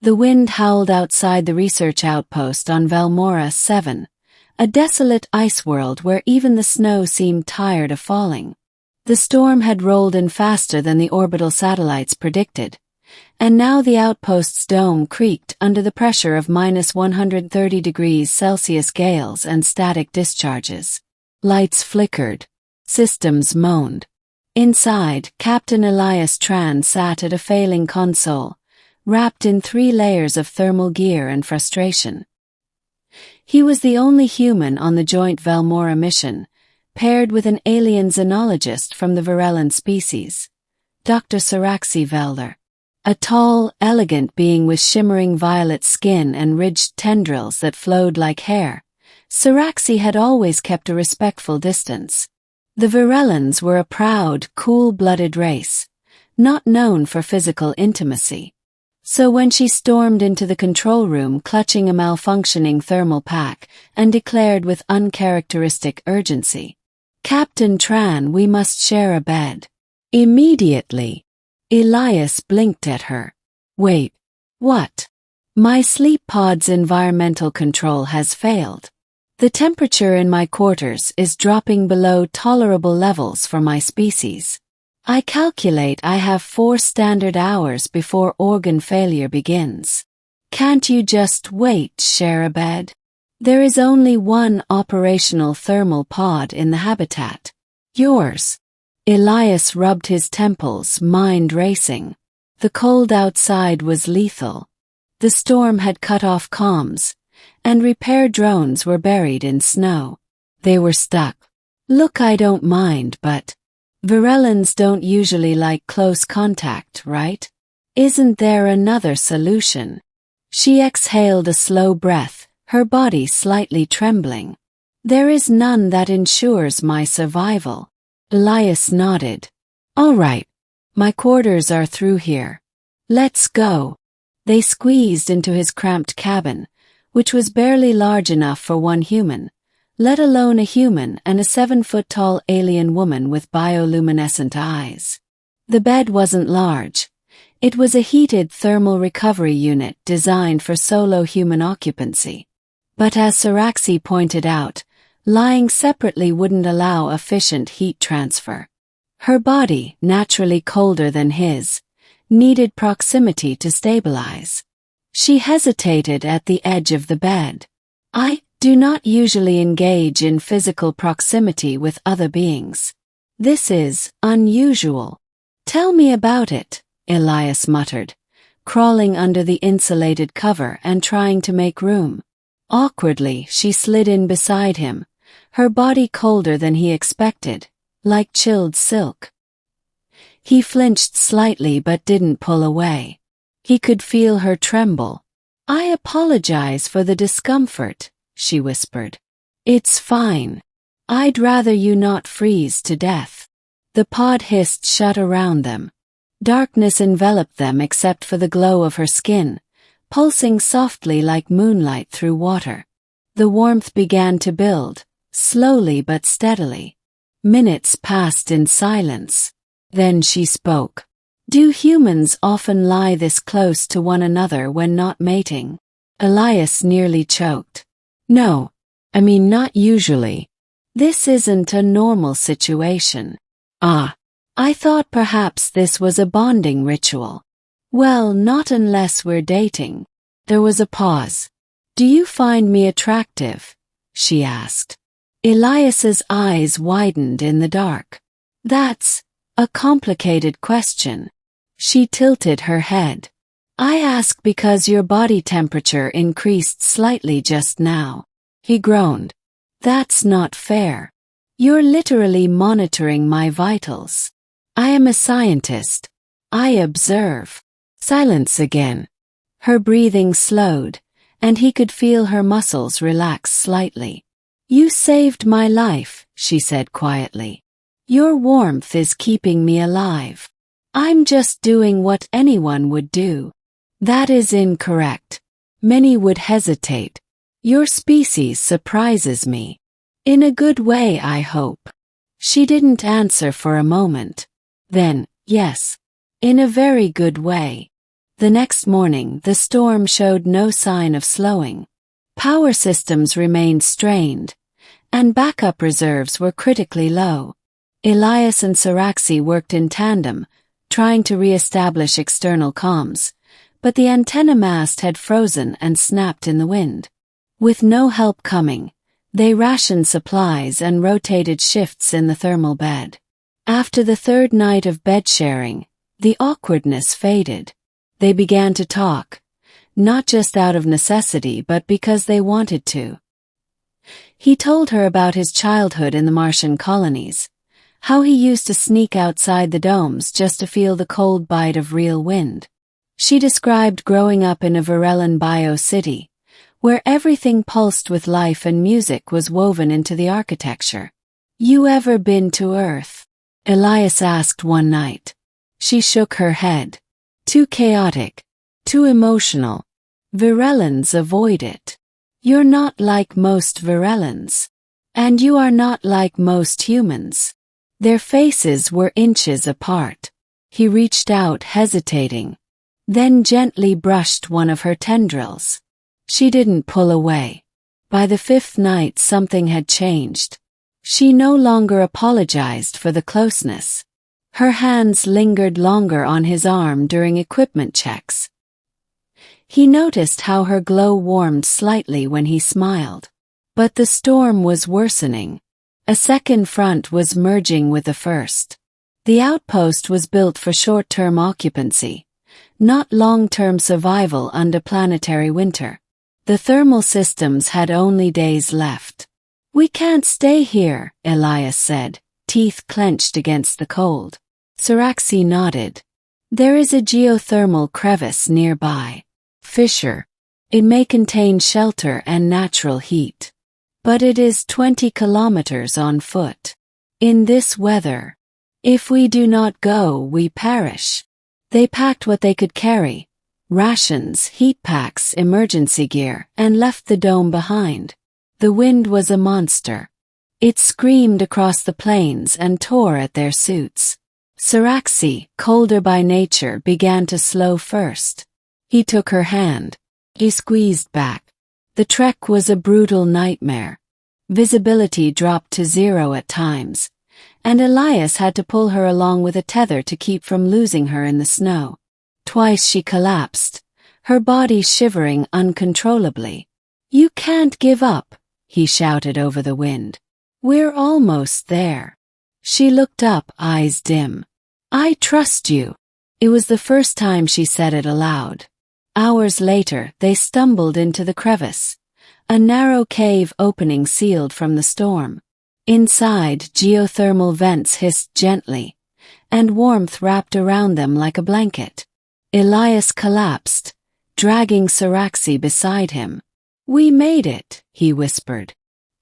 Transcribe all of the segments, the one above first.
The wind howled outside the research outpost on Valmora 7, a desolate ice world where even the snow seemed tired of falling. The storm had rolled in faster than the orbital satellites predicted, and now the outpost's dome creaked under the pressure of -130°C gales and static discharges. Lights flickered. Systems moaned. Inside, Captain Elias Tran sat at a failing console, wrapped in 3 layers of thermal gear and frustration. He was the only human on the joint Valmora mission, paired with an alien xenologist from the Virellan species, Dr. Siraxi Velder. A tall, elegant being with shimmering violet skin and ridged tendrils that flowed like hair, Siraxi had always kept a respectful distance. The Virellans were a proud, cool-blooded race, not known for physical intimacy. So when she stormed into the control room clutching a malfunctioning thermal pack and declared with uncharacteristic urgency, "Captain Tran, we must share a bed." Immediately, Elias blinked at her. "Wait, what?" "My sleep pod's environmental control has failed. The temperature in my quarters is dropping below tolerable levels for my species. I calculate I have 4 standard hours before organ failure begins. Can't you just wait, share a bed? There is only one operational thermal pod in the habitat. Yours." Elias rubbed his temples, mind racing. The cold outside was lethal. The storm had cut off comms, and repair drones were buried in snow. They were stuck. "Look, I don't mind, but Virellans don't usually like close contact, right? Isn't there another solution?" She exhaled a slow breath, her body slightly trembling. "There is none that ensures my survival." Elias nodded. "All right. My quarters are through here. Let's go." They squeezed into his cramped cabin, which was barely large enough for one human, let alone a human and a 7-foot-tall alien woman with bioluminescent eyes. The bed wasn't large. It was a heated thermal recovery unit designed for solo human occupancy. But as Siraxi pointed out, lying separately wouldn't allow efficient heat transfer. Her body, naturally colder than his, needed proximity to stabilize. She hesitated at the edge of the bed. "I do not usually engage in physical proximity with other beings. This is unusual." "Tell me about it," Elias muttered, crawling under the insulated cover and trying to make room. Awkwardly, she slid in beside him, her body colder than he expected, like chilled silk. He flinched slightly but didn't pull away. He could feel her tremble. "I apologize for the discomfort," she whispered. "It's fine. I'd rather you not freeze to death." The pod hissed shut around them. Darkness enveloped them except for the glow of her skin, pulsing softly like moonlight through water. The warmth began to build, slowly but steadily. Minutes passed in silence. Then she spoke. "Do humans often lie this close to one another when not mating?" Elias nearly choked. "No. I mean, not usually. This isn't a normal situation." "Ah. I thought perhaps this was a bonding ritual." "Well, not unless we're dating." There was a pause. "Do you find me attractive?" she asked. Elias's eyes widened in the dark. "That's a complicated question." She tilted her head. "I ask because your body temperature increased slightly just now." He groaned. "That's not fair. You're literally monitoring my vitals. I am a scientist. I observe." Silence again. Her breathing slowed, and he could feel her muscles relax slightly. "You saved my life," she said quietly. "Your warmth is keeping me alive. I'm just doing what anyone would do." "That is incorrect. Many would hesitate. Your species surprises me. In a good way, I hope." She didn't answer for a moment. Then, "Yes. In a very good way." The next morning, the storm showed no sign of slowing. Power systems remained strained, and backup reserves were critically low. Elias and Siraxi worked in tandem, trying to re-establish external comms, but the antenna mast had frozen and snapped in the wind. With no help coming, they rationed supplies and rotated shifts in the thermal bed. After the third night of bed sharing, the awkwardness faded. They began to talk, not just out of necessity but because they wanted to. He told her about his childhood in the Martian colonies, how he used to sneak outside the domes just to feel the cold bite of real wind. She described growing up in a Varellan bio-city, where everything pulsed with life and music was woven into the architecture. "You ever been to Earth?" Elias asked one night. She shook her head. "Too chaotic. Too emotional. Varellans avoid it. You're not like most Varellans. And you are not like most humans." Their faces were inches apart. He reached out, hesitating, then gently brushed one of her tendrils. She didn't pull away. By the fifth night something had changed. She no longer apologized for the closeness. Her hands lingered longer on his arm during equipment checks. He noticed how her glow warmed slightly when he smiled. But the storm was worsening. A second front was merging with the first. The outpost was built for short-term occupancy, not long-term survival under planetary winter. The thermal systems had only days left. "We can't stay here," Elias said, teeth clenched against the cold. Siraxi nodded. "There is a geothermal crevice nearby. Fissure. It may contain shelter and natural heat. But it is 20 kilometers on foot. In this weather. If we do not go, we perish." They packed what they could carry. Rations, heat packs, emergency gear, and left the dome behind. The wind was a monster. It screamed across the plains and tore at their suits. Siraxi, colder by nature, began to slow first. He took her hand. He squeezed back. The trek was a brutal nightmare. Visibility dropped to 0 at times, and Elias had to pull her along with a tether to keep from losing her in the snow. Twice she collapsed, her body shivering uncontrollably. "You can't give up," he shouted over the wind. "We're almost there." She looked up, eyes dim. "I trust you." It was the first time she said it aloud. Hours later, they stumbled into the crevice, a narrow cave opening sealed from the storm. Inside, geothermal vents hissed gently, and warmth wrapped around them like a blanket. Elias collapsed, dragging Siraxi beside him. "We made it," he whispered.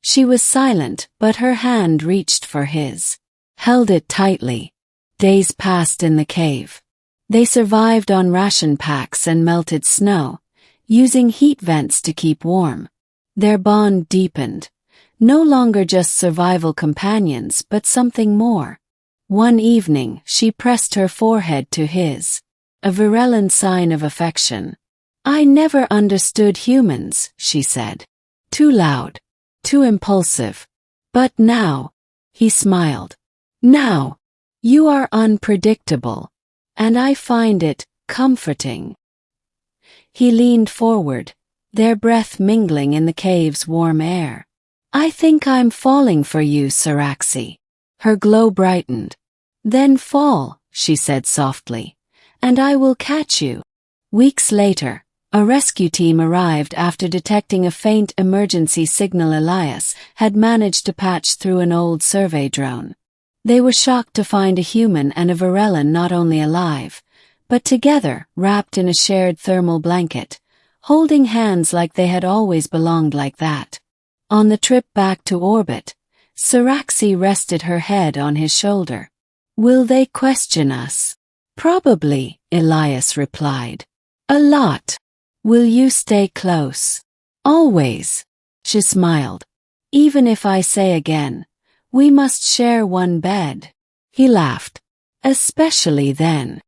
She was silent, but her hand reached for his. Held it tightly. Days passed in the cave. They survived on ration packs and melted snow, using heat vents to keep warm. Their bond deepened, no longer just survival companions but something more. One evening, she pressed her forehead to his, a Varellan sign of affection. "I never understood humans," she said. "Too loud, too impulsive. But now," he smiled, "now, you are unpredictable. And I find it comforting." He leaned forward, their breath mingling in the cave's warm air. "I think I'm falling for you, Siraxi." Her glow brightened. "Then fall," she said softly, "and I will catch you." Weeks later, a rescue team arrived after detecting a faint emergency signal Elias had managed to patch through an old survey drone. They were shocked to find a human and a Varellan not only alive, but together, wrapped in a shared thermal blanket, holding hands like they had always belonged like that. On the trip back to orbit, Siraxi rested her head on his shoulder. "Will they question us?" "Probably," Elias replied. "A lot." "Will you stay close?" "Always." She smiled. "Even if I say again, we must share one bed." He laughed. "Especially then."